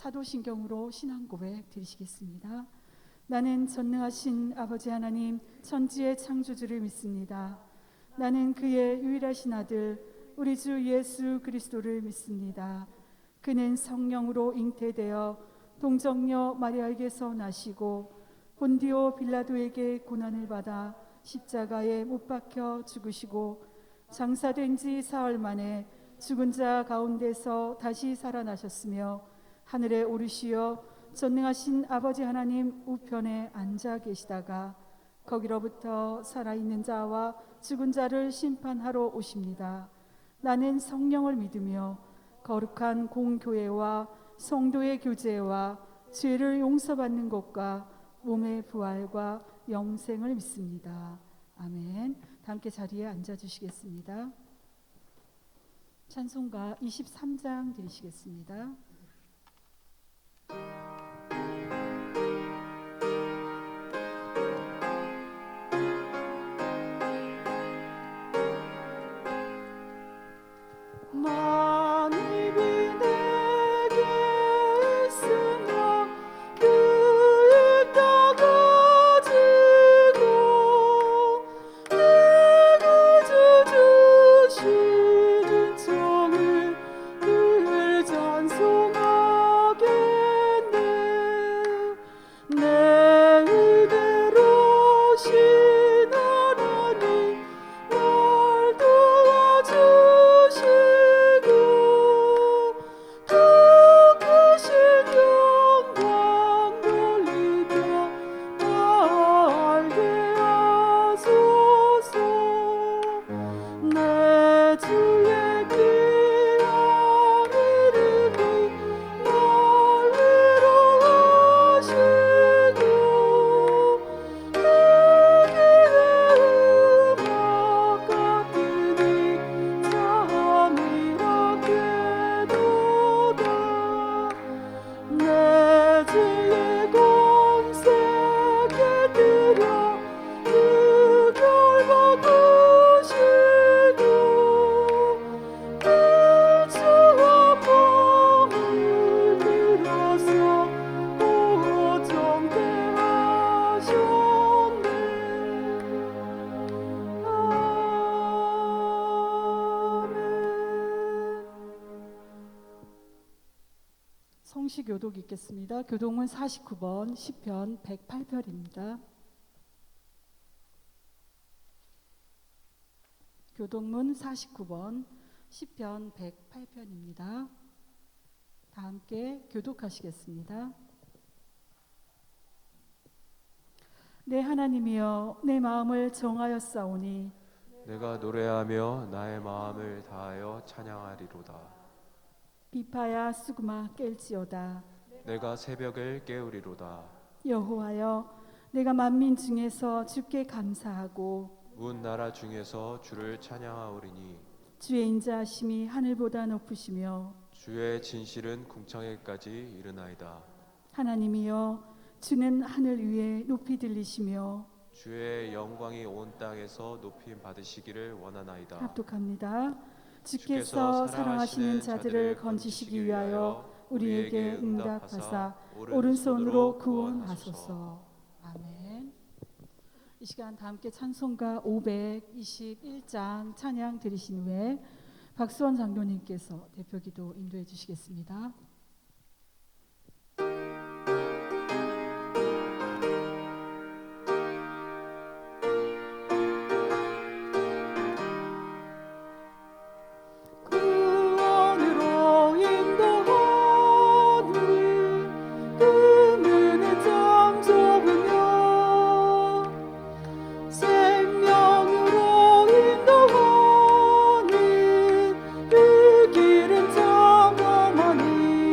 사도신경으로 신앙 고백 드리시겠습니다. 나는 전능하신 아버지 하나님 천지의 창조주를 믿습니다. 나는 그의 유일하신 아들 우리 주 예수 그리스도를 믿습니다. 그는 성령으로 잉태되어 동정녀 마리아에게서 나시고 본디오 빌라도에게 고난을 받아 십자가에 못 박혀 죽으시고 장사된 지 사흘 만에 죽은 자 가운데서 다시 살아나셨으며 하늘에 오르시어 전능하신 아버지 하나님 우편에 앉아 계시다가 거기로부터 살아있는 자와 죽은 자를 심판하러 오십니다. 나는 성령을 믿으며 거룩한 공교회와 성도의 교제와 죄를 용서받는 것과 몸의 부활과 영생을 믿습니다. 아멘. 다 함께 자리에 앉아주시겠습니다. 찬송가 23장 드리시겠습니다. 성시교독 읽겠습니다. 교독은 49번 시편 108편입니다. 교독문 49번 시편 108편입니다. 다 함께 교독하시겠습니다. 내 하나님이여 내 마음을 정하였사오니 내가 노래하며 나의 마음을 다하여 찬양하리로다. 비파야 수그마 깰지어다. 내가 새벽을 깨우리로다. 여호와여 내가 만민 중에서 주께 감사하고 문 나라 중에서 주를 찬양하오리니 주의 인자하심이 하늘보다 높으시며 주의 진실은 궁창에까지 이르나이다. 하나님이여 주는 하늘 위에 높이 들리시며 주의 영광이 온 땅에서 높임 받으시기를 원하나이다. 합독합니다. 주께서 사랑하시는 자들을 건지시기 위하여 우리에게 응답하사 오른손으로 구원하소서. 아멘. 이 시간 다 함께 찬송가 521장 찬양 드리신 후에 박수원 장로님께서 대표기도 인도해 주시겠습니다. 그 길은 평범하니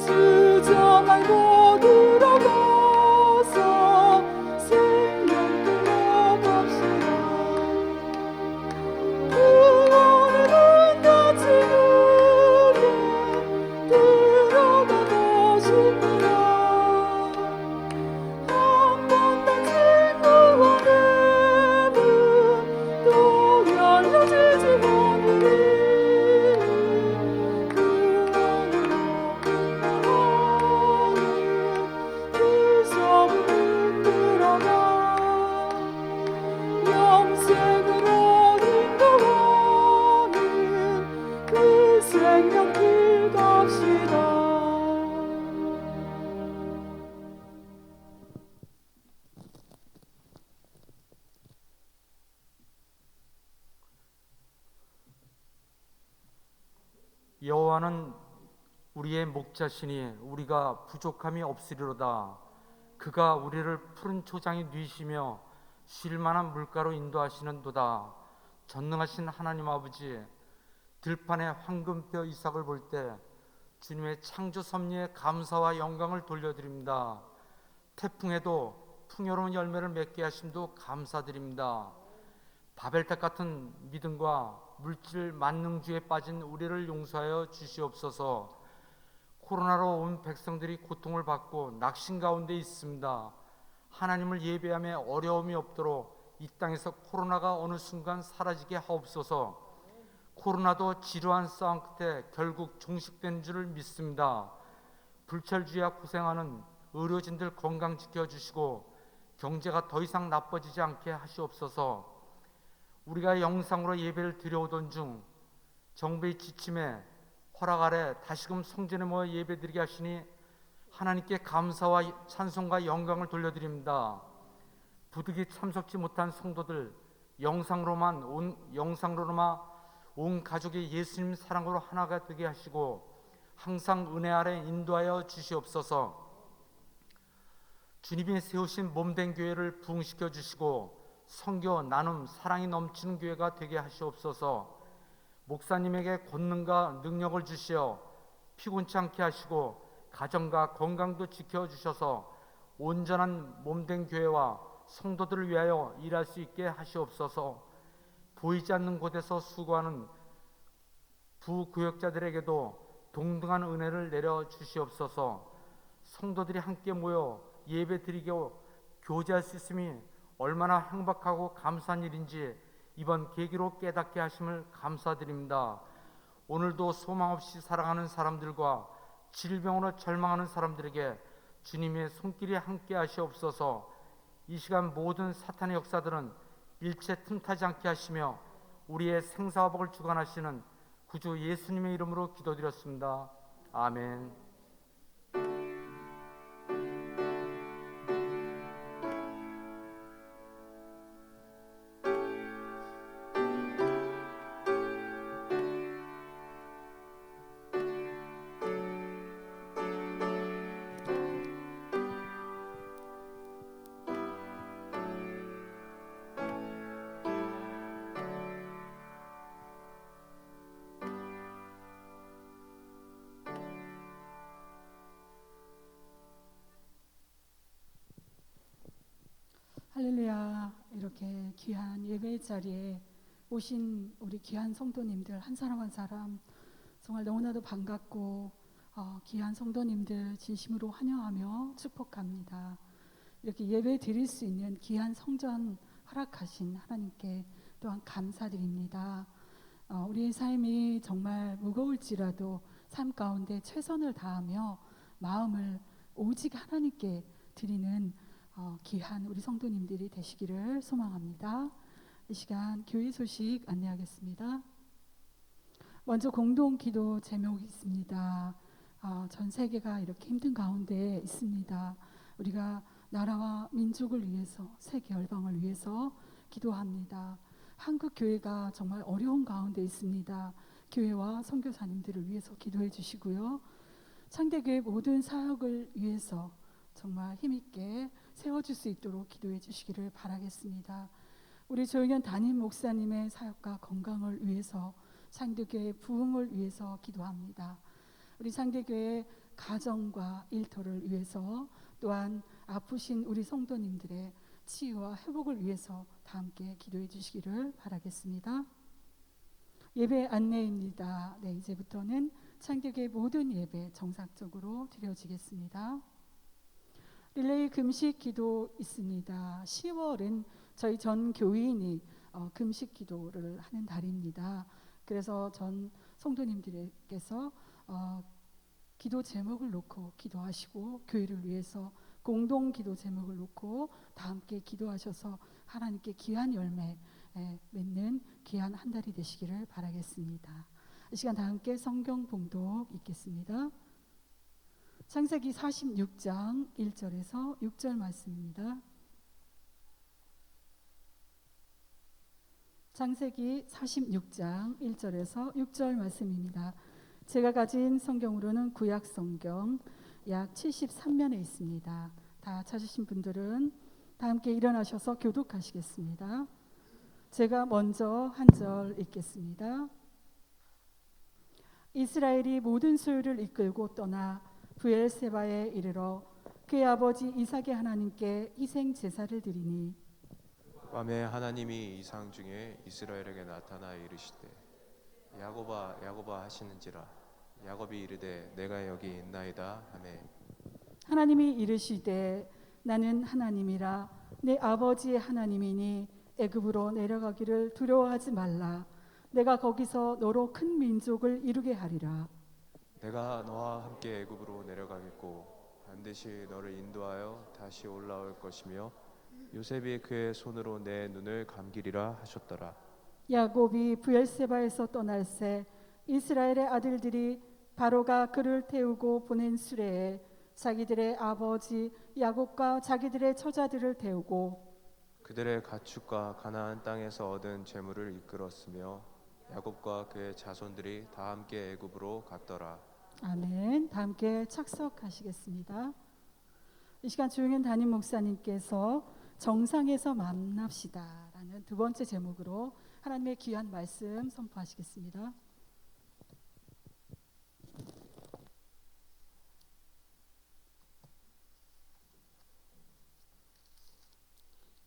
주저 말고 들어가서 생명 끌어갑시다. 구원의 문 닫힌 우리 들어가고 싶구나. 한 번 닫힌 구원의 문 또 열려지지 않으리. 구원으로 끝나는 그 좁은 문 들어가 영생으로 인도하는 그 생명길 갑시다. 여호와는 우리의 목자시니 우리가 부족함이 없으리로다. 그가 우리를 푸른 초장에 누이시며 쉴 만한 물가로 인도하시는도다. 전능하신 하나님 아버지, 들판에 황금뼈 이삭을 볼 때 주님의 창조 섭리에 감사와 영광을 돌려드립니다. 태풍에도 풍요로운 열매를 맺게 하심도 감사드립니다. 바벨탑 같은 믿음과 물질 만능주의에 빠진 우리를 용서하여 주시옵소서. 코로나로 온 백성들이 고통을 받고 낙심 가운데 있습니다. 하나님을 예배함에 어려움이 없도록 이 땅에서 코로나가 어느 순간 사라지게 하옵소서. 코로나도 지루한 싸움 끝에 결국 종식된 줄을 믿습니다. 불철주야 고생하는 의료진들 건강 지켜주시고 경제가 더 이상 나빠지지 않게 하시옵소서. 우리가 영상으로 예배를 드려오던 중 정부의 지침에 허락 아래 다시금 성전에 모여 예배드리게 하시니 하나님께 감사와 찬송과 영광을 돌려드립니다. 부득이 참석지 못한 성도들 영상으로만 온 가족이 예수님 사랑으로 하나가 되게 하시고 항상 은혜 아래 인도하여 주시옵소서. 주님이 세우신 몸된 교회를 부흥시켜 주시고 선교, 나눔, 사랑이 넘치는 교회가 되게 하시옵소서. 목사님에게 권능과 능력을 주시어 피곤치 않게 하시고 가정과 건강도 지켜주셔서 온전한 몸된 교회와 성도들을 위하여 일할 수 있게 하시옵소서. 보이지 않는 곳에서 수고하는 부교역자들에게도 동등한 은혜를 내려 주시옵소서. 성도들이 함께 모여 예배 드리고 교제할 수 있음이 얼마나 행복하고 감사한 일인지 이번 계기로 깨닫게 하심을 감사드립니다. 오늘도 소망 없이 살아가는 사람들과 질병으로 절망하는 사람들에게 주님의 손길이 함께 하시옵소서. 이 시간 모든 사탄의 역사들은 일체 틈타지 않게 하시며 우리의 생사화복을 주관하시는 구주 예수님의 이름으로 기도드렸습니다. 아멘. 할렐루야. 이렇게 귀한 예배의 자리에 오신 우리 귀한 성도님들 한 사람 한 사람 정말 너무나도 반갑고 귀한 성도님들 진심으로 환영하며 축복합니다. 이렇게 예배 드릴 수 있는 귀한 성전 허락하신 하나님께 또한 감사드립니다. 우리의 삶이 정말 무거울지라도 삶 가운데 최선을 다하며 마음을 오직 하나님께 드리는 귀한 우리 성도님들이 되시기를 소망합니다. 이 시간 교회 소식 안내하겠습니다. 먼저 공동 기도 제목이 있습니다. 전 세계가 이렇게 힘든 가운데 있습니다. 우리가 나라와 민족을 위해서, 세계 열방을 위해서 기도합니다. 한국 교회가 정말 어려운 가운데 있습니다. 교회와 선교사님들을 위해서 기도해 주시고요. 창대교회 모든 사역을 위해서 정말 힘있게 세워줄 수 있도록 기도해 주시기를 바라겠습니다. 우리 조영현 담임 목사님의 사역과 건강을 위해서 창대교회 부흥을 위해서 기도합니다. 우리 창대교회 가정과 일터를 위해서 또한 아프신 우리 성도님들의 치유와 회복을 위해서 다 함께 기도해 주시기를 바라겠습니다. 예배 안내입니다. 네, 이제부터는 창교계 모든 예배 정상적으로 드려지겠습니다. 릴레이 금식 기도 있습니다. 10월은 저희 전 교인이 금식 기도를 하는 달입니다. 그래서 전 성도님들께서 기도 제목을 놓고 기도하시고 교회를 위해서 공동 기도 제목을 놓고 다 함께 기도하셔서 하나님께 귀한 열매 맺는 귀한 한 달이 되시기를 바라겠습니다. 이 시간 다 함께 성경 봉독 읽겠습니다. 창세기 46장 1절에서 6절 말씀입니다. 창세기 46장 1절에서 6절 말씀입니다. 제가 가진 성경으로는 구약 성경 약 73면에 있습니다. 다 찾으신 분들은 다 함께 일어나셔서 교독하시겠습니다. 제가 먼저 한 절 읽겠습니다. 이스라엘이 모든 소유를 이끌고 떠나 브엘세바에 이르러 그의 아버지 이삭의 하나님께 희생 제사를 드리니 밤에 하나님이 이상 중에 이스라엘에게 나타나 이르시되 야곱아 야곱아 하시는지라 야곱이 이르되 내가 여기 있나이다 하매 하나님이 이르시되 나는 하나님이라 내 아버지의 하나님이니 애굽으로 내려가기를 두려워하지 말라. 내가 거기서 너로 큰 민족을 이루게 하리라. 내가 너와 함께 애굽으로 내려가겠고 반드시 너를 인도하여 다시 올라올 것이며 요셉이 그의 손으로 내 눈을 감기리라 하셨더라. 야곱이 브엘세바에서 떠날새 이스라엘의 아들들이 바로가 그를 태우고 보낸 수레에 자기들의 아버지 야곱과 자기들의 처자들을 태우고 그들의 가축과 가나안 땅에서 얻은 재물을 이끌었으며 야곱과 그의 자손들이 다 함께 애굽으로 갔더라. 아멘. 다 함께 착석하시겠습니다. 이 시간 조용현 담임 목사님께서 정상에서 만납시다 라는 두 번째 제목으로 하나님의 귀한 말씀 선포하시겠습니다.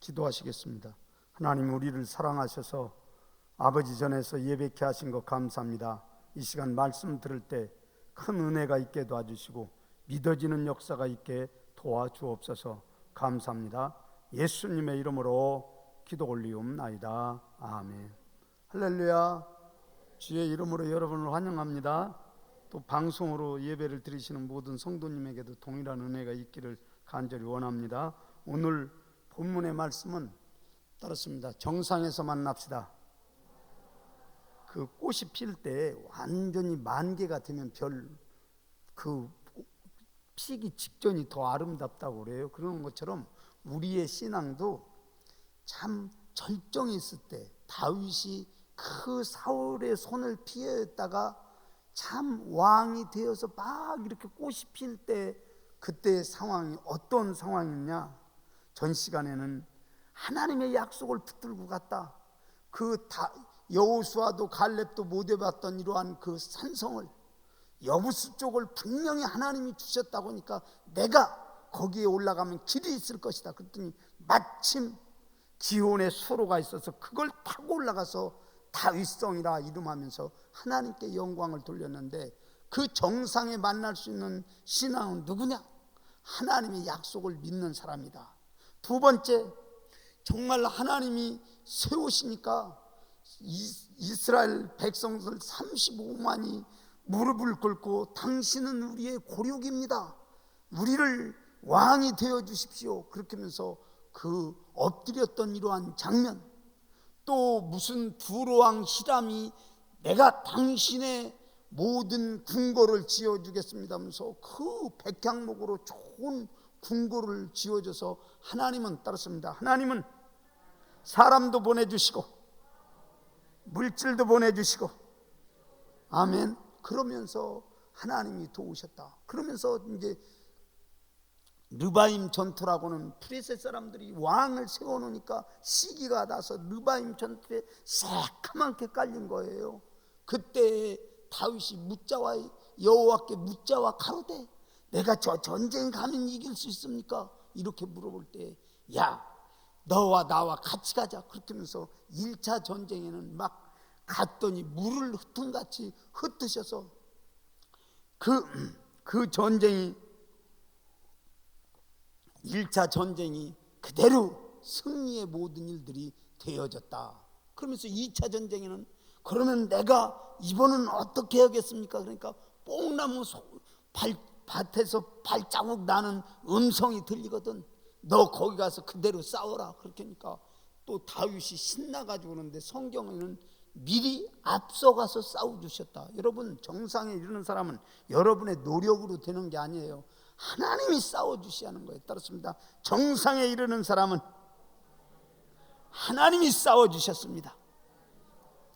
기도하시겠습니다. 하나님, 우리를 사랑하셔서 아버지 전에서 예배케 하신 것 감사합니다. 이 시간 말씀 들을 때 큰 은혜가 있게 도와주시고 믿어지는 역사가 있게 도와주옵소서. 감사합니다. 예수님의 이름으로 기도 올리옵나이다. 아멘. 할렐루야. 주의 이름으로 여러분을 환영합니다. 또 방송으로 예배를 드리시는 모든 성도님에게도 동일한 은혜가 있기를 간절히 원합니다. 오늘 본문의 말씀은 따랐습니다. 정상에서 만납시다. 그 꽃이 필 때 완전히 만개가 되면 그 피기 직전이 더 아름답다고 그래요. 그런 것처럼 우리의 신앙도 참 절정이 있을 때 다윗이 그 사울의 손을 피했다가 참 왕이 되어서 막 이렇게 꽃이 필 때 그때의 상황이 어떤 상황이냐? 전 시간에는 하나님의 약속을 붙들고 갔다. 여호수아도 갈렙도 못 해봤던 이러한 그 산성을 여부스 쪽을 분명히 하나님이 주셨다고 하니까 내가 거기에 올라가면 길이 있을 것이다. 그랬더니 마침 기온의 수로가 있어서 그걸 타고 올라가서 다윗성이라 이름하면서 하나님께 영광을 돌렸는데 그 정상에 만날 수 있는 신앙은 누구냐? 하나님의 약속을 믿는 사람이다. 두 번째, 정말 하나님이 세우시니까 이스라엘 백성들 35만이 무릎을 꿇고 당신은 우리의 고륙입니다. 우리를 왕이 되어 주십시오. 그렇게 하면서 그 엎드렸던 이러한 장면, 또 무슨 두로왕 히람이 내가 당신의 모든 궁궐을 지어주겠습니다 하면서 그 백향목으로 좋은 궁궐을 지어줘서 하나님은 따랐습니다. 하나님은 사람도 보내주시고 물질도 보내주시고 아멘. 그러면서 하나님이 도우셨다. 그러면서 이제 르바임 전투라고는 프레셋 사람들이 왕을 세워놓으니까 시기가 나서 르바임 전투에 새까맣게 깔린 거예요. 그때 다윗이 묻자와 여호와께 묻자와 가로되 내가 저 전쟁 가면 이길 수 있습니까? 이렇게 물어볼 때, 야, 너와 나와 같이 가자. 그렇게 하면서 1차 전쟁에는 막 갔더니 물을 흩은같이 흩으셔서 그 전쟁이 1차 전쟁이 그대로 승리의 모든 일들이 되어졌다. 그러면서 2차 전쟁에는 그러면 내가 이번은 어떻게 해야겠습니까? 그러니까 뽕나무 밭에서 발자국 나는 음성이 들리거든. 너 거기 가서 그대로 싸워라. 그렇게 하니까 또 다윗이 신나가지고 오는데 성경에는 미리 앞서가서 싸워주셨다. 여러분, 정상에 이르는 사람은 여러분의 노력으로 되는 게 아니에요. 하나님이 싸워주시는 거예요. 따랐습니다. 정상에 이르는 사람은 하나님이 싸워주셨습니다.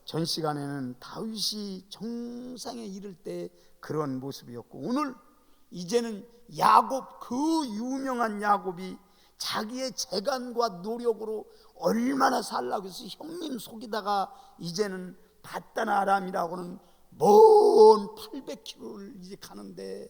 전 시간에는 다윗이 정상에 이를 때 그런 모습이었고, 오늘 이제는 야곱, 그 유명한 야곱이 자기의 재간과 노력으로 얼마나 살라고 해서 형님 속이다가 이제는 바단 아람이라고는 먼 800km를 이제 가는데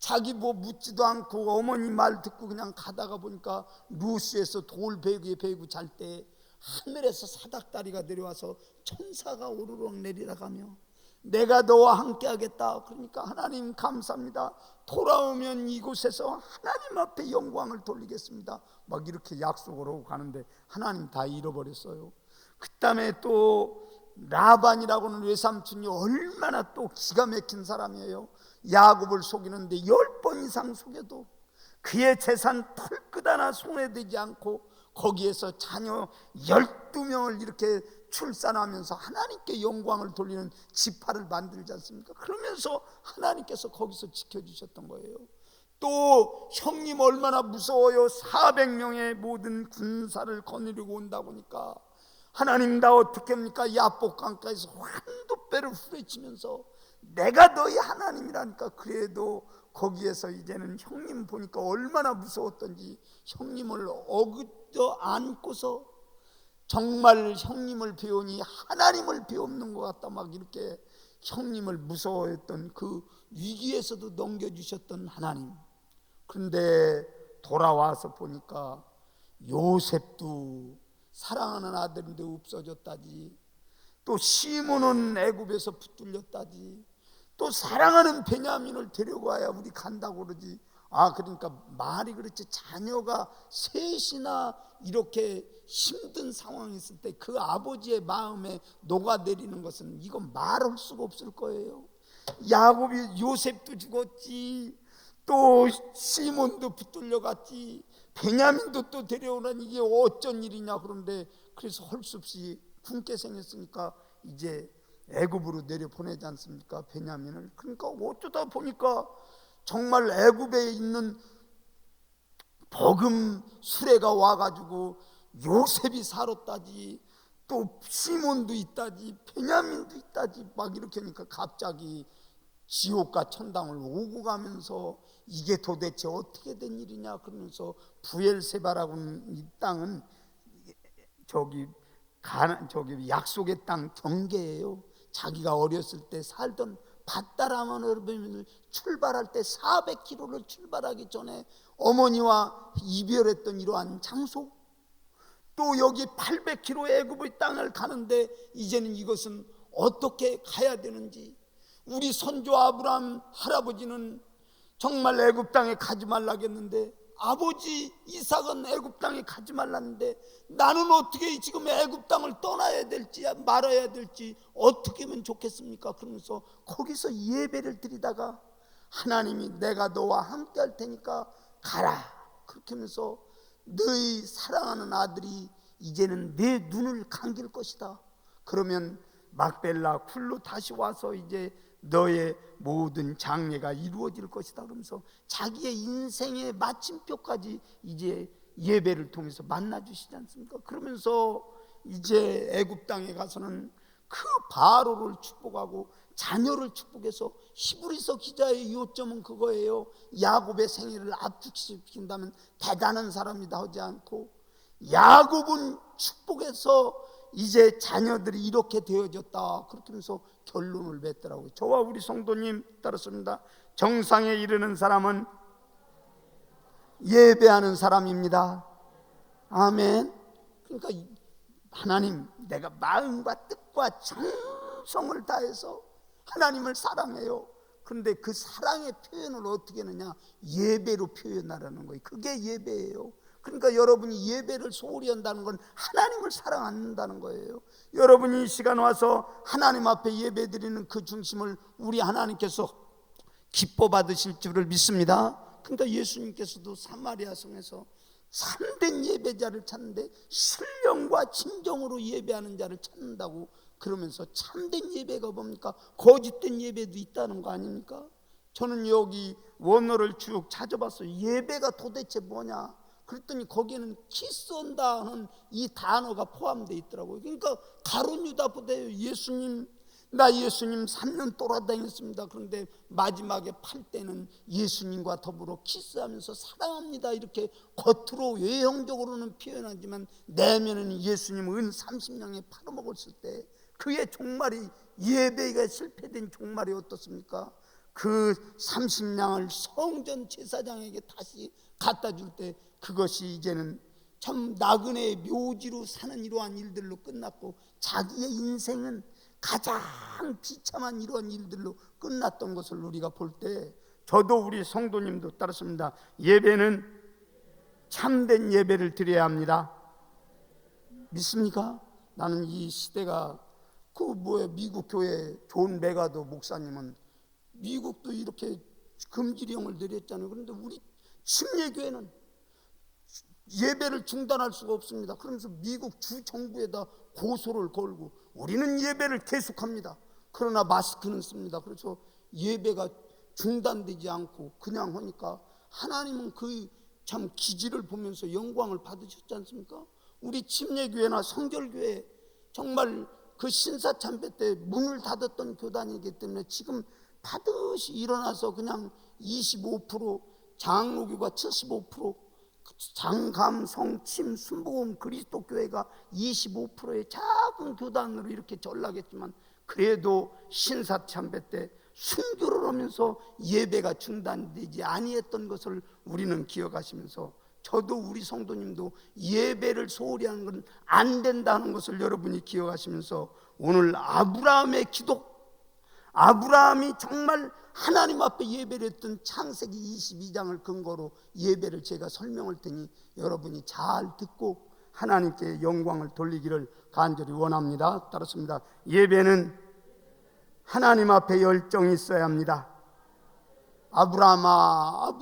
자기 뭐 묻지도 않고 어머니 말 듣고 그냥 가다가 보니까 루스에서 돌 베고 잘 때 하늘에서 사닥다리가 내려와서 천사가 오르락 내리락하며 내가 너와 함께 하겠다. 그러니까 하나님 감사합니다. 돌아오면 이곳에서 하나님 앞에 영광을 돌리겠습니다. 막 이렇게 약속을 하고 가는데 하나님 다 잃어버렸어요. 그 다음에 또 라반이라고는 외삼촌이 얼마나 또 기가 막힌 사람이에요. 야곱을 속이는데 10번 이상 속여도 그의 재산 털끝 하나 손해되지 않고 거기에서 자녀 12명을 이렇게 출산하면서 하나님께 영광을 돌리는 지파를 만들지 않습니까? 그러면서 하나님께서 거기서 지켜주셨던 거예요. 또 형님 얼마나 무서워요. 400명의 모든 군사를 거느리고 온다 보니까 하나님 나 어떻게 합니까? 야복 강가에서 한도배를 후려치면서 내가 너희 하나님이라니까. 그래도 거기에서 이제는 형님 보니까 얼마나 무서웠던지 형님을 어긋져 안고서 정말 형님을 배우니 하나님을 배우는 것 같다. 막 이렇게 형님을 무서워했던 그 위기에서도 넘겨주셨던 하나님. 그런데 돌아와서 보니까 요셉도 사랑하는 아들인데 없어졌다지, 또 시몬은 애굽에서 붙들렸다지, 또 사랑하는 베냐민을 데리고 와야 우리 간다고 그러지. 그러니까 말이 그렇지, 자녀가 셋이나 이렇게 힘든 상황이 있을 때 그 아버지의 마음에 녹아내리는 것은 이건 말할 수가 없을 거예요. 야곱이 요셉도 죽었지, 또 시몬도 붙들려갔지, 베냐민도 또 데려오라니 이게 어쩐 일이냐. 그런데 그래서 할 수 없이 굶게 생겼으니까 이제 애굽으로 내려 보내지 않습니까, 베냐민을. 그러니까 어쩌다 보니까 정말 애굽에 있는 버금 수레가 와가지고 요셉이 살았다지, 또 시몬도 있다지, 베냐민도 있다지, 막 이렇게 하니까 갑자기 지옥과 천당을 오고 가면서 이게 도대체 어떻게 된 일이냐 그러면서 부엘세바라고는 이 땅은 저기 약속의 땅 경계예요. 자기가 어렸을 때 살던 밧다라만을 출발할 때 400km를 출발하기 전에 어머니와 이별했던 이러한 장소, 또 여기 800km 애굽의 땅을 가는데 이제는 이것은 어떻게 가야 되는지. 우리 선조 아브라함 할아버지는 정말 애굽 땅에 가지 말라겠는데, 아버지 이삭은 애굽 땅에 가지 말랐는데 나는 어떻게 지금 애굽 땅을 떠나야 될지 말아야 될지 어떻게 하면 좋겠습니까? 그러면서 거기서 예배를 드리다가 하나님이 내가 너와 함께 할 테니까 가라. 그렇게 하면서 너희 사랑하는 아들이 이제는 내 눈을 감길 것이다. 그러면 막벨라 굴로 다시 와서 이제 너의 모든 장래가 이루어질 것이다. 그러면서 자기의 인생의 마침표까지 이제 예배를 통해서 만나주시지 않습니까? 그러면서 이제 애굽 땅에 가서는 그 바로를 축복하고 자녀를 축복해서 히브리서 기자의 요점은 그거예요. 야곱의 생애를 압축시킨다면 대단한 사람이다 하지 않고, 야곱은 축복해서 이제 자녀들이 이렇게 되어졌다. 그렇게 하면서 결론을 맺더라고요. 저와 우리 성도님 따랐습니다. 정상에 이르는 사람은 예배하는 사람입니다. 아멘. 그러니까 하나님, 내가 마음과 뜻과 정성을 다해서 하나님을 사랑해요. 그런데 그 사랑의 표현을 어떻게 하느냐? 예배로 표현하라는 거예요. 그게 예배예요. 그러니까 여러분이 예배를 소홀히 한다는 건 하나님을 사랑한다는 거예요. 여러분이 이 시간 와서 하나님 앞에 예배 드리는 그 중심을 우리 하나님께서 기뻐 받으실 줄을 믿습니다. 그러니까 예수님께서도 사마리아 성에서 참된 예배자를 찾는데 신령과 진정으로 예배하는 자를 찾는다고 그러면서 참된 예배가 뭡니까? 거짓된 예배도 있다는 거 아닙니까? 저는 여기 원어를 쭉 찾아봤어요. 예배가 도대체 뭐냐? 그랬더니 거기에는 키스한다 하는 이 단어가 포함되어 있더라고요. 그러니까 가룟 유다 부대예요. 예수님 3년 돌아다녔습니다. 그런데 마지막에 팔 때는 예수님과 더불어 키스하면서 사랑합니다 이렇게 겉으로 외형적으로는 표현하지만 내면은 예수님 은 30냥에 팔아먹었을 때 그의 종말이, 예배가 실패된 종말이 어떻습니까? 그 30냥을 성전 제사장에게 다시 갖다 줄 때 그것이 이제는 참 나그네의 묘지로 사는 이러한 일들로 끝났고 자기의 인생은 가장 비참한 이러한 일들로 끝났던 것을 우리가 볼 때, 저도 우리 성도님도 따랐습니다. 예배는 참된 예배를 드려야 합니다. 믿습니까? 나는 이 시대가 미국 교회 존 메가더 목사님은 미국도 이렇게 금지령을 내렸잖아요. 그런데 우리 침례교회는 예배를 중단할 수가 없습니다. 그러면서 미국 주 정부에다 고소를 걸고 우리는 예배를 계속합니다. 그러나 마스크는 씁니다. 그래서 예배가 중단되지 않고 그냥 하니까 하나님은 그 참 기지를 보면서 영광을 받으셨지 않습니까? 우리 침례교회나 성결교회 정말 그 신사참배 때 문을 닫았던 교단이기 때문에 지금 반드시 일어나서 그냥 25%, 장로교가 75%, 장감, 성침, 순복음 그리스도교회가 25%의 작은 교단으로 이렇게 전락했지만 그래도 신사참배 때 순교를 하면서 예배가 중단되지 아니했던 것을 우리는 기억하시면서, 저도 우리 성도님도 예배를 소홀히 하는 건 안 된다는 것을 여러분이 기억하시면서, 오늘 아브라함의 기도, 아브라함이 정말 하나님 앞에 예배를 했던 창세기 22장을 근거로 예배를 제가 설명할 테니 여러분이 잘 듣고 하나님께 영광을 돌리기를 간절히 원합니다. 따랐습니다. 예배는 하나님 앞에 열정이 있어야 합니다. 아브라함아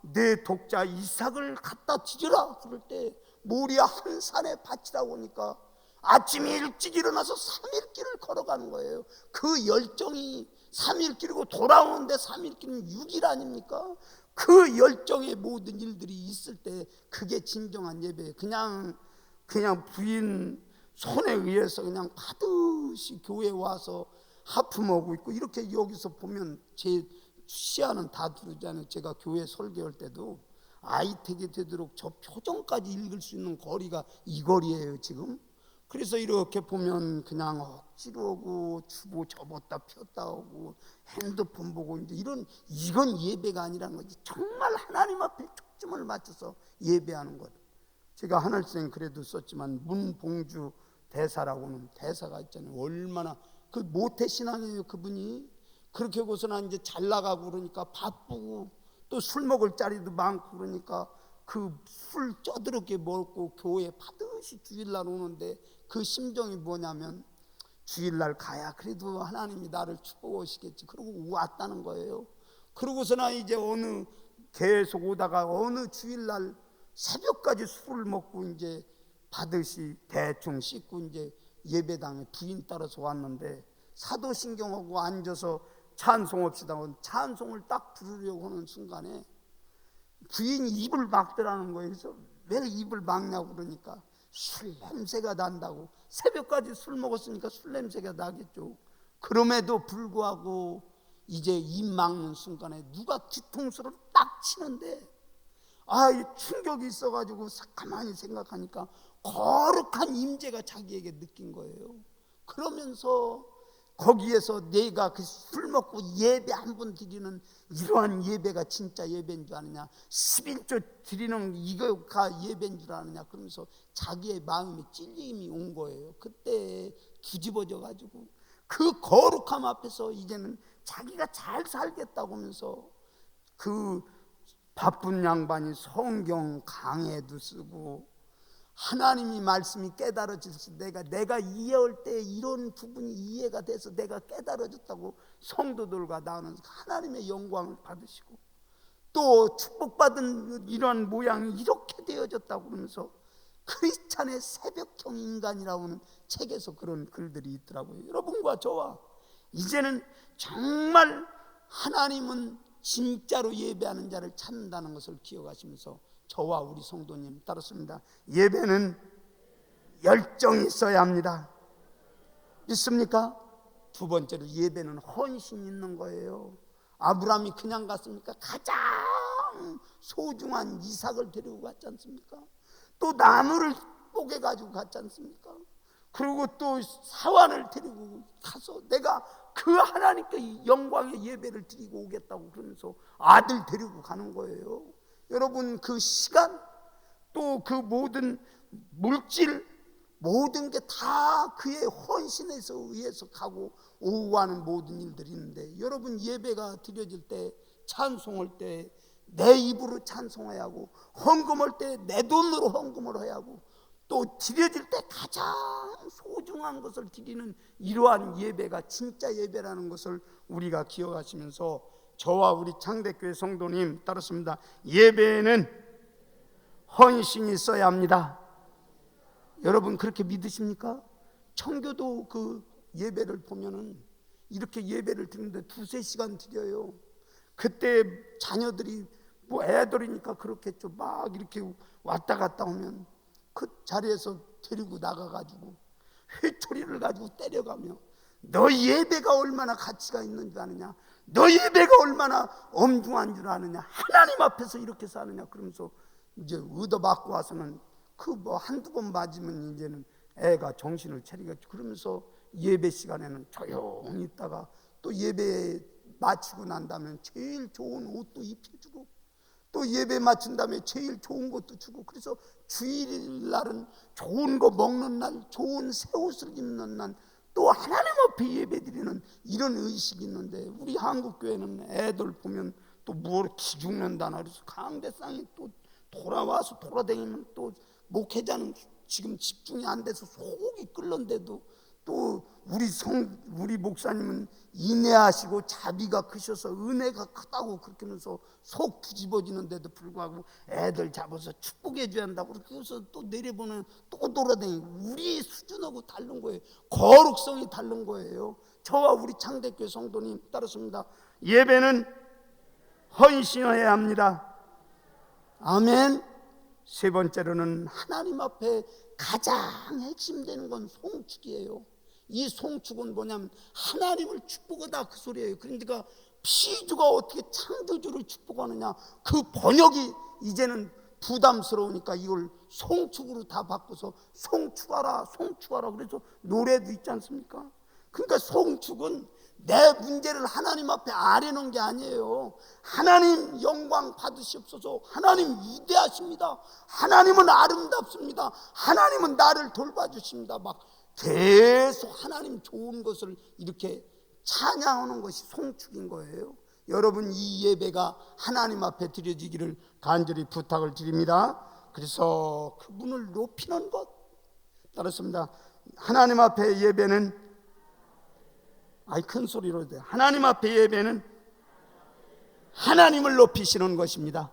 내 독자 이삭을 갖다 드리라 그럴 때 모리아 한 산에 바치라고 하니까 아침에 일찍 일어나서 3일 길을 걸어가는 거예요. 그 열정이 3일 길이고 돌아오는데 3일 길은 6일 아닙니까? 그 열정의 모든 일들이 있을 때 그게 진정한 예배예요. 그냥 부인 손에 의해서 그냥 받으시 교회에 와서 하품하고 있고, 이렇게 여기서 보면 제 시야는 다 들으잖아요. 제가 교회 설교할 때도 아이택이 되도록 저 표정까지 읽을 수 있는 거리가 이 거리예요 지금. 그래서 이렇게 보면 그냥 억지로 오고 주보 접었다 폈다 오고 핸드폰 보고 이건 예배가 아니라는 거지. 정말 하나님 앞에 초점을 맞춰서 예배하는 것. 제가 하늘생 그래도 썼지만 문봉주 대사라고는 대사가 있잖아요. 얼마나 그 모태신앙이에요 그분이. 그렇게 하고서는 이제 잘 나가고 그러니까 바쁘고 또 술 먹을 자리도 많고 그러니까 그 술 쩌드럽게 먹고 교회에 반드시 주일날 오는데 그 심정이 뭐냐면 주일날 가야 그래도 하나님이 나를 축복하시겠지 그러고 왔다는 거예요. 그러고서는 이제 계속 오다가 어느 주일날 새벽까지 술을 먹고 이제 받으시 대충 씻고 이제 예배당에 부인 따라서 왔는데 사도신경하고 앉아서 찬송합시다. 찬송을 딱 부르려고 하는 순간에 부인이 입을 막더라는 거예요. 그래서 왜 입을 막냐고 그러니까 술 냄새가 난다고. 새벽까지 술 먹었으니까 술 냄새가 나겠죠. 그럼에도 불구하고 이제 입 막는 순간에 누가 뒤통수를 딱 치는데 이 충격이 있어가지고 가만히 생각하니까 거룩한 임재가 자기에게 느낀 거예요. 그러면서 거기에서 내가 그 술 먹고 예배 한 번 드리는 이러한 예배가 진짜 예배인 줄 아느냐, 11조 드리는 이거가 예배인 줄 아느냐, 그러면서 자기의 마음에 찔림이 온 거예요. 그때 뒤집어져 가지고 그 거룩함 앞에서 이제는 자기가 잘 살겠다고 하면서 그 바쁜 양반이 성경 강해도 쓰고 하나님이 말씀이 깨달아져서 내가 이해할 때 이런 부분이 이해가 돼서 내가 깨달아졌다고 성도들과 나는 하나님의 영광을 받으시고, 또 축복받은 이런 모양이 이렇게 되어졌다고 그러면서 크리스찬의 새벽형 인간이라고 하는 책에서 그런 글들이 있더라고요. 여러분과 저와 이제는 정말 하나님은 진짜로 예배하는 자를 찾는다는 것을 기억하시면서 저와 우리 성도님 따랐습니다. 예배는 열정이 있어야 합니다. 믿습니까? 두 번째로 예배는 헌신이 있는 거예요. 아브라함이 그냥 갔습니까? 가장 소중한 이삭을 데리고 갔지 않습니까? 또 나무를 뽀개 가지고 갔지 않습니까? 그리고 또 사환을 데리고 가서 내가 그 하나님께 영광의 예배를 드리고 오겠다고 그러면서 아들 데리고 가는 거예요. 여러분, 그 시간 또 그 모든 물질 모든 게 다 그의 헌신에서 의해서 가고 오고 하는 모든 일들이 있는데, 여러분 예배가 드려질 때 찬송할 때 내 입으로 찬송해야 하고, 헌금할 때 내 돈으로 헌금을 해야 하고, 또 드려질 때 가장 소중한 것을 드리는 이러한 예배가 진짜 예배라는 것을 우리가 기억하시면서 저와 우리 창대교회 성도님 따랐습니다. 예배에는 헌신이 있어야 합니다. 여러분 그렇게 믿으십니까? 청교도 그 예배를 보면은 이렇게 예배를 드리는데 2-3시간 드려요. 그때 자녀들이 뭐 애들이니까 그렇겠죠. 막 이렇게 왔다 갔다 오면 그 자리에서 데리고 나가가지고 회초리를 가지고 때려가며 너 예배가 얼마나 가치가 있는 줄 아느냐, 너 예배가 얼마나 엄중한 줄 아느냐, 하나님 앞에서 이렇게 사느냐, 그러면서 이제 얻어맞고 와서는 그 뭐 한두 번 맞으면 이제는 애가 정신을 차리겠죠. 그러면서 예배 시간에는 조용히 있다가 또 예배 마치고 난 다음에 제일 좋은 옷도 입혀주고, 또 예배 마친 다음에 제일 좋은 것도 주고, 그래서 주일날은 좋은 거 먹는 날, 좋은 새 옷을 입는 날, 또 하나님 앞에 예배 드리는 이런 의식이 있는데, 우리 한국교회는 애들 보면 또 뭘 기죽는다나 그래서 강대상에 또 돌아와서 돌아다니면 또 목회자는 지금 집중이 안 돼서 속이 끓는데도 또 우리 목사님은 인내하시고 자비가 크셔서 은혜가 크다고 그렇게 하면서 속 뒤집어지는데도 불구하고 애들 잡아서 축복해 줘야 한다고 그렇게 해서 또 내려보면 또 돌아다니고, 우리 수준하고 다른 거예요. 거룩성이 다른 거예요. 저와 우리 창대교회 성도님 따랐습니다. 예배는 헌신해야 합니다. 아멘. 세 번째로는 하나님 앞에 가장 핵심되는 건 송축이에요. 이 송축은 뭐냐면 하나님을 축복하다 그 소리예요. 그러니까 피주가 어떻게 창조주를 축복하느냐, 그 번역이 이제는 부담스러우니까 이걸 송축으로 다 바꿔서 송축하라 송축하라 그래서 노래도 있지 않습니까? 그러니까 송축은 내 문제를 하나님 앞에 아뢰는 게 아니에요. 하나님 영광 받으시옵소서. 하나님 위대하십니다. 하나님은 아름답습니다. 하나님은 나를 돌봐주십니다. 막 계속 하나님 좋은 것을 이렇게 찬양하는 것이 송축인 거예요. 여러분 이 예배가 하나님 앞에 드려지기를 간절히 부탁을 드립니다. 그래서 그분을 높이는 것 따랐습니다. 하나님 앞에 예배는 큰 소리로 돼. 하나님 앞에 예배는 하나님을 높이시는 것입니다.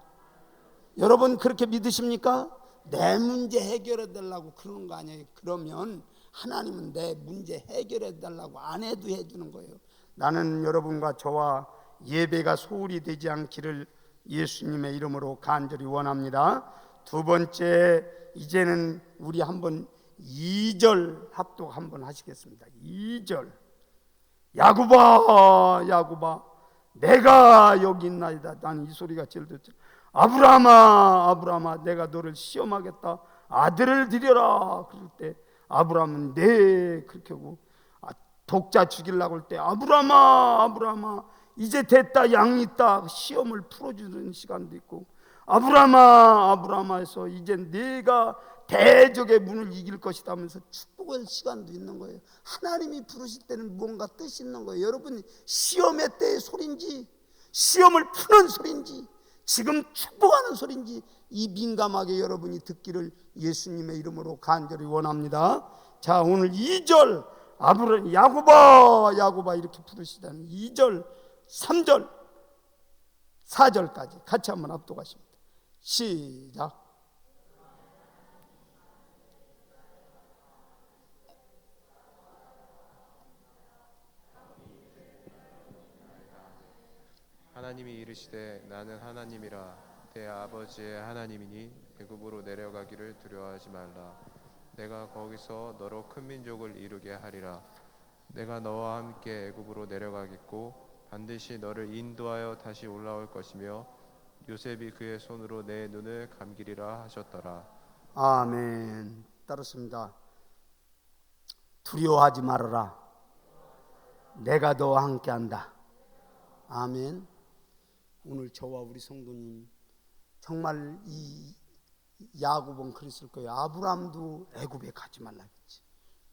여러분 그렇게 믿으십니까? 내 문제 해결해 달라고 그러는 거 아니에요. 그러면 하나님은 내 문제 해결해 달라고 안 해도 해주는 거예요. 나는 여러분과 저와 예배가 소홀히 되지 않기를 예수님의 이름으로 간절히 원합니다. 두 번째, 이제는 우리 한번 2절 합독 한번 하시겠습니다. 2절. 야곱아 야곱아 내가 여기 있나이다. 나는 이 소리가 제일 좋죠. 아브라함아 아브라함아 내가 너를 시험하겠다. 아들을 드려라. 그럴 때 아브라함은 네 그렇게 하고 독자 죽이려고 할 때 아브라함아 아브라함아 이제 됐다 양이 있다 시험을 풀어주는 시간도 있고, 아브라함아 아브라함아 해서 이제 네가 대적의 문을 이길 것이다 하면서 축복할 시간도 있는 거예요. 하나님이 부르실 때는 뭔가 뜻이 있는 거예요. 여러분, 시험의 때의 소리인지 시험을 푸는 소리인지 지금 축복하는 소리인지 이 민감하게 여러분이 듣기를 예수님의 이름으로 간절히 원합니다. 자, 오늘 2절 아브라함 야곱아 야곱아 이렇게 부르시다는 2절 3절 4절까지 같이 한번 합독하십니다. 시작. 하나님이 이르시되 나는 하나님이라 내 아버지의 하나님이니 애굽으로 내려가기를 두려워하지 말라. 내가 거기서 너로 큰 민족을 이루게 하리라. 내가 너와 함께 애굽으로 내려가겠고 반드시 너를 인도하여 다시 올라올 것이며 요셉이 그의 손으로 내 눈을 감기리라 하셨더라. 아멘. 따르습니다. 두려워하지 말아라. 내가 너와 함께한다. 아멘. 오늘 저와 우리 성도님 정말 이 야곱은 그랬을 거예요. 아브라함도 애굽에 가지 말라겠지.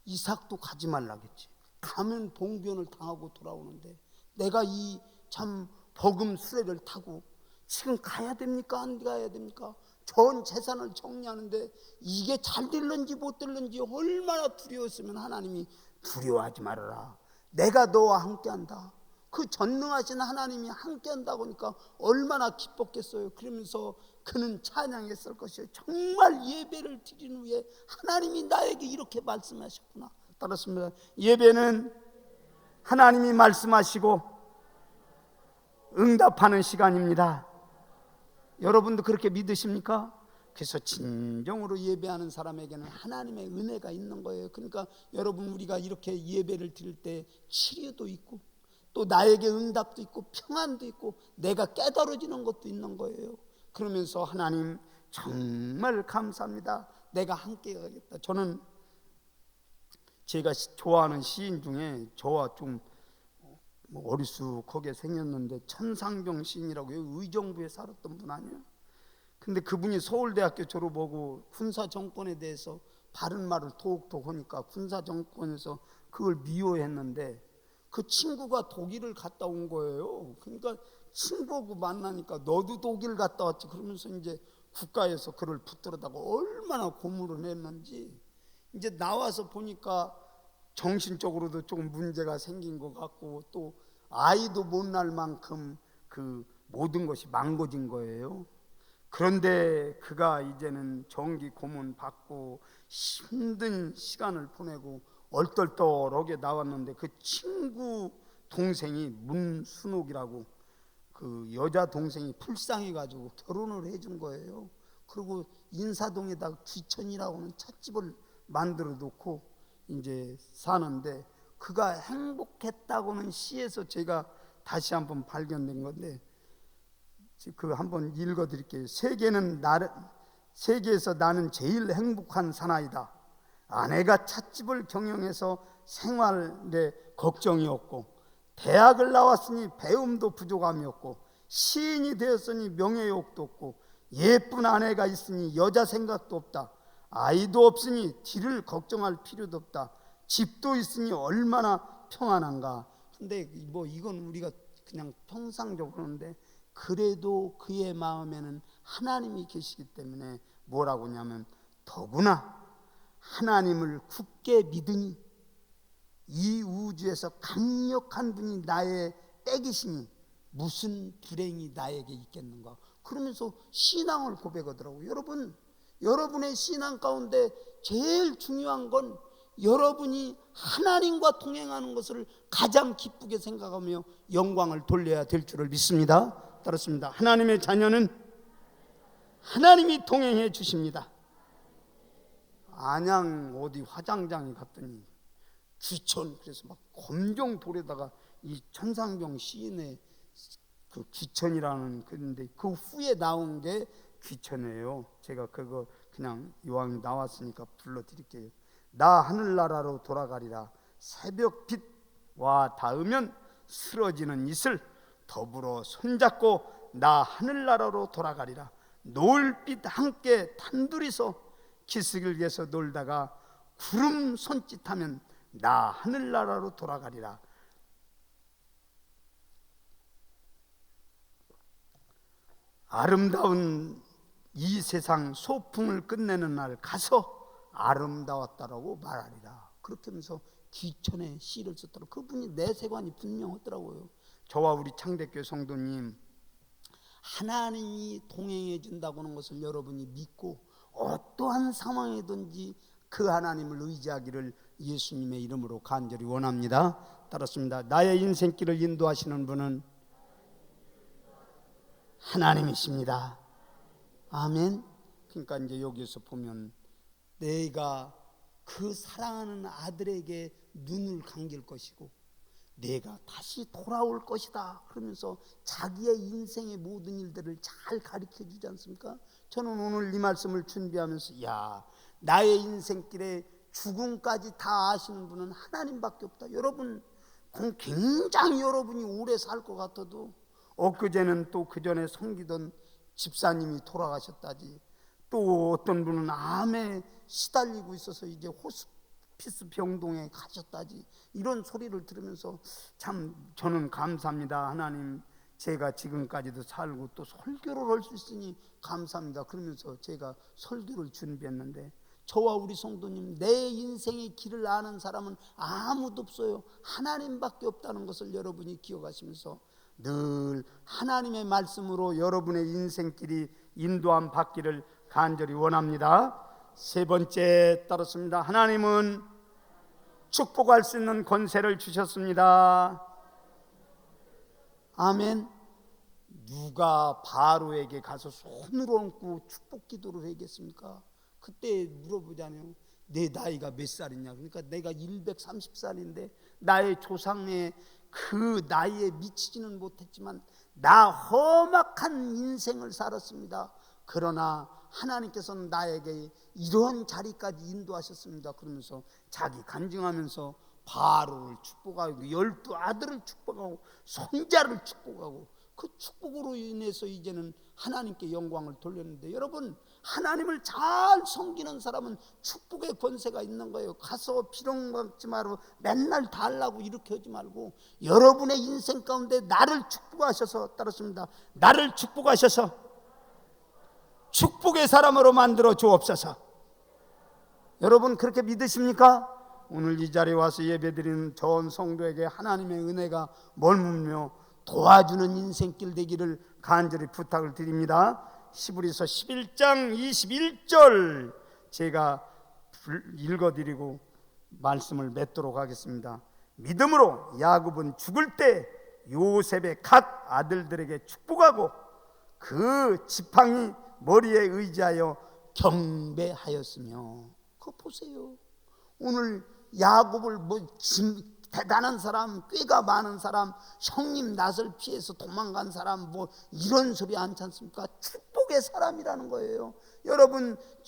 이삭도 가지 말라겠지. 가면 봉변을 당하고 돌아오는데 내가 이 참 복음 수레를 타고 지금 가야 됩니까? 안 가야 됩니까? 전 재산을 정리하는데 이게 잘 될는지 못 될는지 얼마나 두려웠으면 하나님이 두려워하지 말아라. 내가 너와 함께한다. 그 전능하신 하나님이 함께한다고 하니까 얼마나 기뻤겠어요. 그러면서 그는 찬양했을 것이요. 정말 예배를 드린 후에 하나님이 나에게 이렇게 말씀하셨구나. 따랐습니다. 예배는 하나님이 말씀하시고 응답하는 시간입니다. 여러분도 그렇게 믿으십니까? 그래서 진정으로 예배하는 사람에게는 하나님의 은혜가 있는 거예요. 그러니까 여러분, 우리가 이렇게 예배를 드릴 때 치료도 있고 또 나에게 응답도 있고 평안도 있고 내가 깨달아지는 것도 있는 거예요. 그러면서 하나님 정말 감사합니다. 내가 함께 가겠다. 저는 제가 좋아하는 시인 중에 저와 좀 어리숙하게 생겼는데 천상병 시인이라고 의정부에 살았던 분 아니에요? 근데 그분이 서울대학교 졸업하고 군사 정권에 대해서 바른 말을 톡톡 하니까 군사 정권에서 그걸 미워했는데 그 친구가 독일을 갔다 온 거예요. 그러니까 친구하고 만나니까 너도 독일 갔다 왔지 그러면서 이제 국가에서 그를 붙들어다가 얼마나 고문을 했는지 이제 나와서 보니까 정신적으로도 조금 문제가 생긴 것 같고 또 아이도 못 낳을 만큼 그 모든 것이 망가진 거예요. 그런데 그가 이제는 정기 고문 받고 힘든 시간을 보내고 얼떨떨하게 나왔는데 그 친구 동생이 문순옥이라고 그 여자 동생이 불쌍해가지고 결혼을 해준 거예요. 그리고 인사동에다가 귀천이라고 하는 찻집을 만들어 놓고 이제 사는데 그가 행복했다고는 시에서 제가 다시 한번 발견된 건데 그 한번 읽어드릴게요. 세계에서 나는 제일 행복한 사나이다. 아내가 찻집을 경영해서 생활에 걱정이 없고 대학을 나왔으니 배움도 부족함이 없고 시인이 되었으니 명예욕도 없고 예쁜 아내가 있으니 여자 생각도 없다. 아이도 없으니 뒤를 걱정할 필요도 없다. 집도 있으니 얼마나 평안한가. 근데 뭐 이건 우리가 그냥 평상적으로 하는데 그래도 그의 마음에는 하나님이 계시기 때문에 뭐라고 하냐면 더구나 하나님을 굳게 믿으니 이 우주에서 강력한 분이 나의 백이시니 무슨 불행이 나에게 있겠는가. 그러면서 신앙을 고백하더라고요. 여러분의 신앙 가운데 제일 중요한 건 여러분이 하나님과 동행하는 것을 가장 기쁘게 생각하며 영광을 돌려야 될 줄을 믿습니다. 따랐습니다. 하나님의 자녀는 하나님이 동행해 주십니다. 안양 어디 화장장에 갔더니 귀천, 그래서 막 검정 돌에다가 이 천상병 시인의 그 귀천이라는 그런데 그 후에 나온 게 귀천이에요. 제가 그거 그냥 이왕 나왔으니까 불러드릴게요. 나 하늘나라로 돌아가리라. 새벽빛 와 닿으면 쓰러지는 이슬 더불어 손잡고 나 하늘나라로 돌아가리라. 노을빛 함께 단둘이서 기슭에서 놀다가 구름 손짓하면 나 하늘나라로 돌아가리라. 아름다운 이 세상 소풍을 끝내는 날 가서 아름다웠다라고 말하리라. 그렇게 하면서 기천에 시를 썼더라고요. 그분이 내세관이 분명하더라고요. 저와 우리 창대교회 성도님, 하나님이 동행해 준다고 하는 것을 여러분이 믿고 어떠한 상황이든지 그 하나님을 의지하기를 예수님의 이름으로 간절히 원합니다. 따랐습니다. 나의 인생길을 인도하시는 분은 하나님이십니다. 아멘. 그러니까 이제 여기서 보면 내가 그 사랑하는 아들에게 눈을 감길 것이고 내가 다시 돌아올 것이다 그러면서 자기의 인생의 모든 일들을 잘 가르쳐 주지 않습니까? 저는 오늘 이 말씀을 준비하면서 야, 나의 인생길에 죽음까지 다 아시는 분은 하나님밖에 없다. 여러분 굉장히 여러분이 오래 살 것 같아도 엊그제는 또 그전에 섬기던 집사님이 돌아가셨다지, 또 어떤 분은 암에 시달리고 있어서 이제 호스피스 병동에 가셨다지, 이런 소리를 들으면서 참 저는 감사합니다. 하나님, 제가 지금까지도 살고 또 설교를 할 수 있으니 감사합니다. 그러면서 제가 설교를 준비했는데, 저와 우리 성도님, 내 인생의 길을 아는 사람은 아무도 없어요. 하나님밖에 없다는 것을 여러분이 기억하시면서 늘 하나님의 말씀으로 여러분의 인생길이 인도함 받기를 간절히 원합니다. 세 번째 따르습니다. 하나님은 축복할 수 있는 권세를 주셨습니다. 아멘. 누가 바로에게 가서 손을 얹고 축복 기도를 하겠습니까? 그때 물어보자면 내 나이가 몇 살이냐? 그러니까 내가 130살인데 나의 조상의 그 나이에 미치지는 못했지만 나 험악한 인생을 살았습니다. 그러나 하나님께서는 나에게 이런 자리까지 인도하셨습니다. 그러면서 자기 간증하면서 바로를 축복하고 12 아들을 축복하고 손자를 축복하고 그 축복으로 인해서 이제는 하나님께 영광을 돌렸는데, 여러분 하나님을 잘 섬기는 사람은 축복의 권세가 있는 거예요. 가서 비룡받지 말고 맨날 달라고 이렇게 하지 말고 여러분의 인생 가운데 나를 축복하셔서, 따랐습니다, 나를 축복하셔서 축복의 사람으로 만들어 주옵소서. 여러분 그렇게 믿으십니까? 오늘 이 자리에 와서 예배드리는 전 성도에게 하나님의 은혜가 머물며 도와주는 인생길 되기를 간절히 부탁을 드립니다. 히브리서 11장 21절 제가 읽어드리고 말씀을 맺도록 하겠습니다. 믿음으로 야곱은 죽을 때 요셉의 각 아들들에게 축복하고 그 지팡이 머리에 의지하여 경배하였으며. 그거 보세요. 오늘 야곱을 대단한 사람, 꾀가 많은 사람, 형님 낯을 피해서 도망간 사람, 이런 소리 않지 않습니까? 축복의 사람이라는 거예요.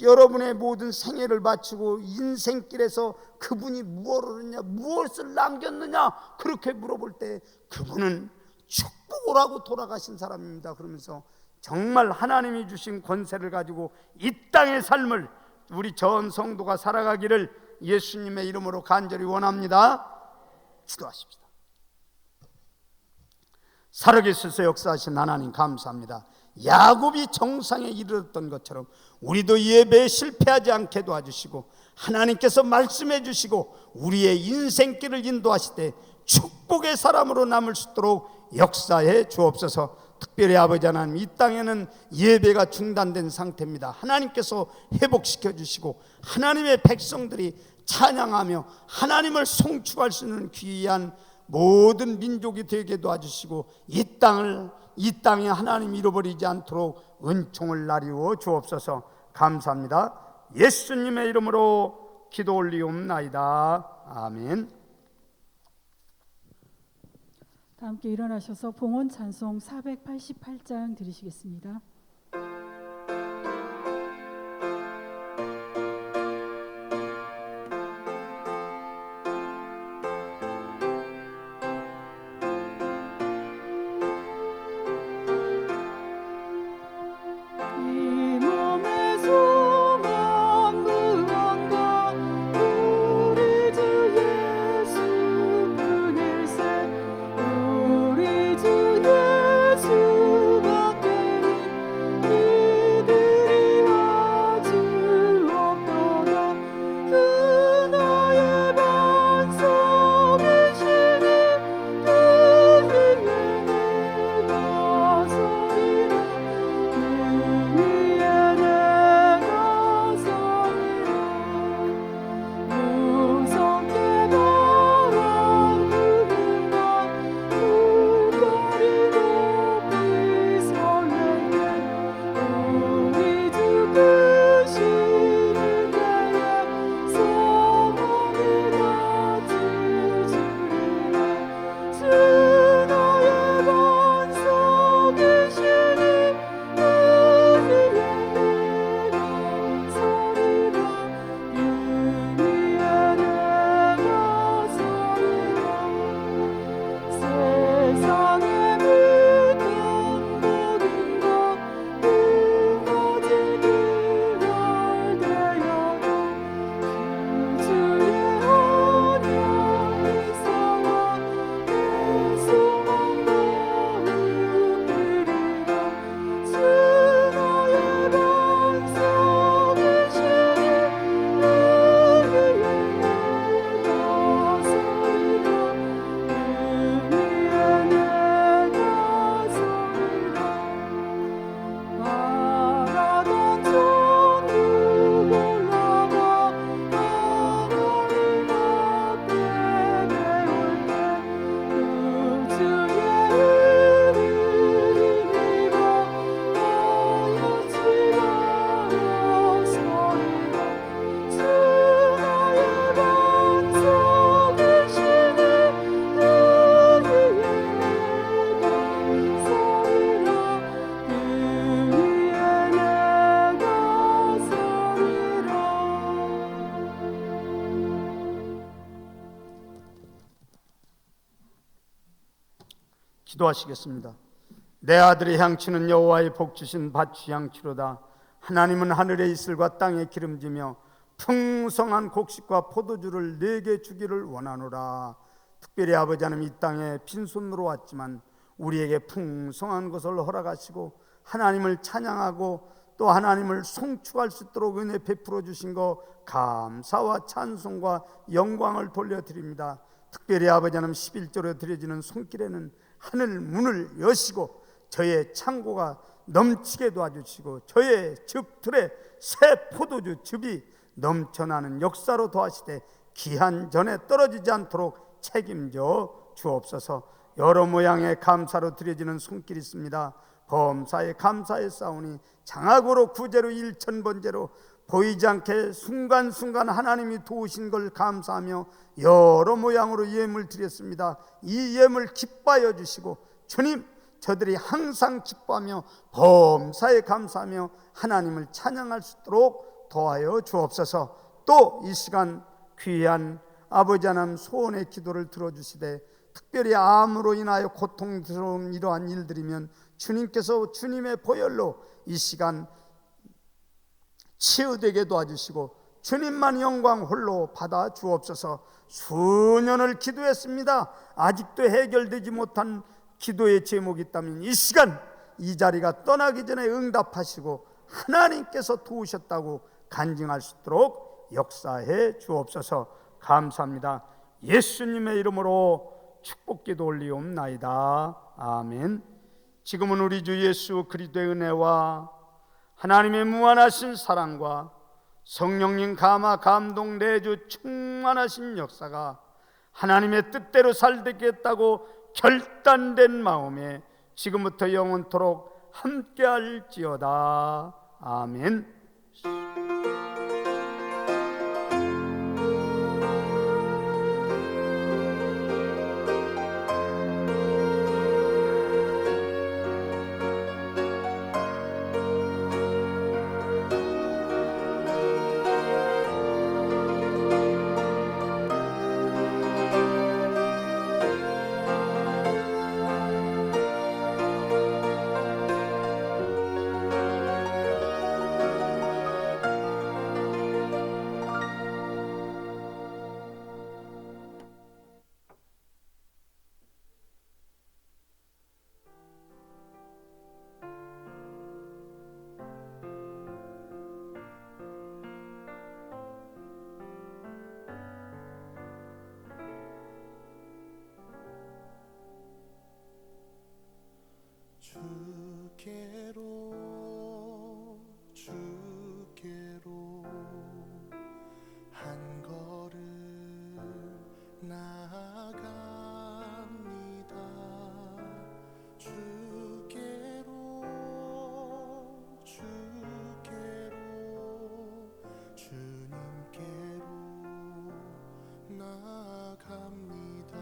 여러분의 모든 생애를 바치고 인생길에서 그분이 무엇을 했냐, 무엇을 남겼느냐 그렇게 물어볼 때 그분은 축복을 하고 돌아가신 사람입니다. 그러면서 정말 하나님이 주신 권세를 가지고 이 땅의 삶을 우리 전 성도가 살아가기를 예수님의 이름으로 간절히 원합니다. 기도하십시다. 살아계셔서 역사하신 하나님 감사합니다. 야곱이 정상에 이르렀던 것처럼 우리도 예배에 실패하지 않게 도와주시고 하나님께서 말씀해 주시고 우리의 인생길을 인도하실 때 축복의 사람으로 남을 수 있도록 역사해 주옵소서. 특별히 아버지 하나님, 이 땅에는 예배가 중단된 상태입니다. 하나님께서 회복시켜 주시고 하나님의 백성들이 찬양하며 하나님을 송축할 수 있는 귀한 모든 민족이 되게 도와주시고 이 땅에 하나님 잃어버리지 않도록 은총을 나리워 주옵소서. 감사합니다. 예수님의 이름으로 기도 올리옵나이다. 아멘. 다 함께 일어나셔서 봉헌 찬송 488장 드리시겠습니다. 기도하시겠습니다. 내 아들의 향취는 여호와의 복 주신 밭 향취로다. 하나님은 하늘의 이슬과 땅의 기름지며 풍성한 곡식과 포도주를 내게 주기를 원하노라. 특별히 아버지 하나님, 이 땅에 빈손으로 왔지만 우리에게 풍성한 것을 허락하시고 하나님을 찬양하고 또 하나님을 송축할 수 있도록 은혜 베풀어 주신 것 감사와 찬송과 영광을 돌려드립니다. 특별히 아버지 하나님, 11조로 드려지는 손길에는 하늘 문을 여시고 저의 창고가 넘치게 도와주시고 저의 즙들에 새 포도주 즙이 넘쳐나는 역사로 도와시되 기한 전에 떨어지지 않도록 책임져 주옵소서. 여러 모양의 감사로 드려지는 손길이 있습니다. 범사에 감사의 싸우니 장악으로 구제로 일천번제로 보이지 않게 순간순간 하나님이 도우신 걸 감사하며 여러 모양으로 예물 드렸습니다. 이 예물 기뻐하여 주시고 주님, 저들이 항상 기뻐하며 범사에 감사하며 하나님을 찬양할 수 있도록 도와여 주옵소서. 또 이 시간 귀한 아버지 하나님 소원의 기도를 들어주시되 특별히 암으로 인하여 고통스러운 이러한 일들이면 주님께서 주님의 보혈로 이 시간 치유되게 도와주시고 주님만 영광 홀로 받아 주옵소서. 수년을 기도했습니다. 아직도 해결되지 못한 기도의 제목이 있다면 이 시간 이 자리가 떠나기 전에 응답하시고 하나님께서 도우셨다고 간증할 수 있도록 역사해 주옵소서. 감사합니다. 예수님의 이름으로 축복기도 올리옵나이다. 아멘. 지금은 우리 주 예수 그리스도의 은혜와 하나님의 무한하신 사랑과 성령님 감화 감동 내주 충만하신 역사가 하나님의 뜻대로 살겠다고 결단된 마음에 지금부터 영원토록 함께할지어다. 아멘. 주께로 한 걸음 나아갑니다. 주께로 주님께로 나아갑니다.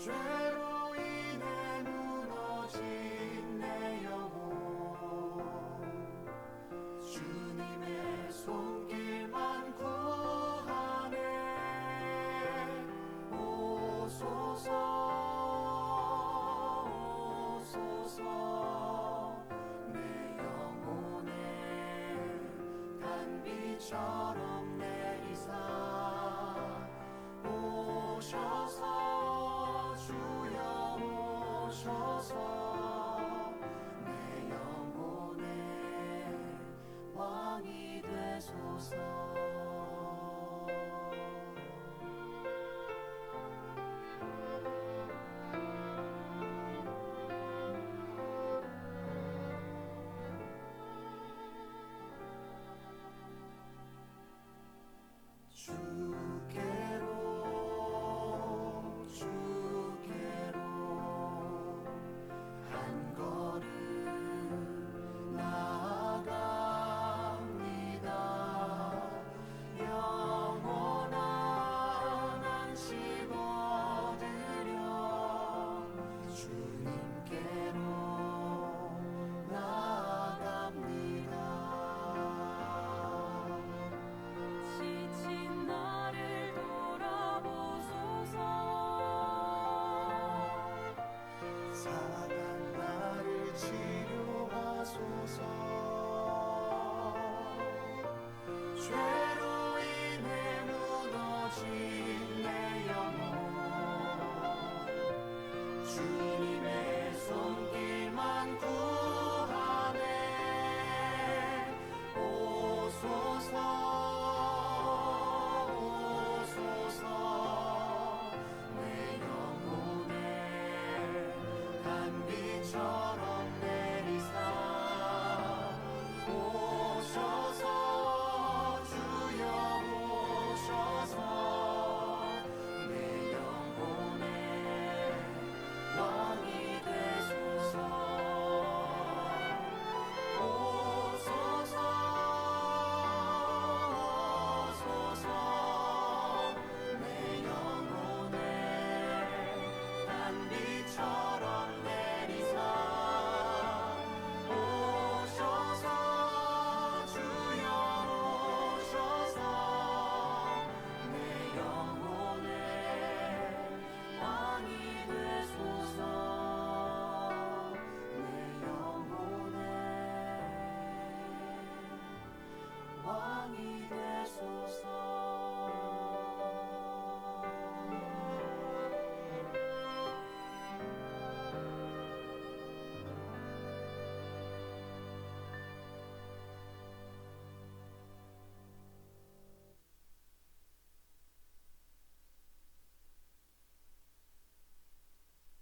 죄로 인해 무너진 내 영혼 주님의 손길만 구하네. 오소서 내 영혼에 단비처럼 내리사 오셔서 주여 오셔서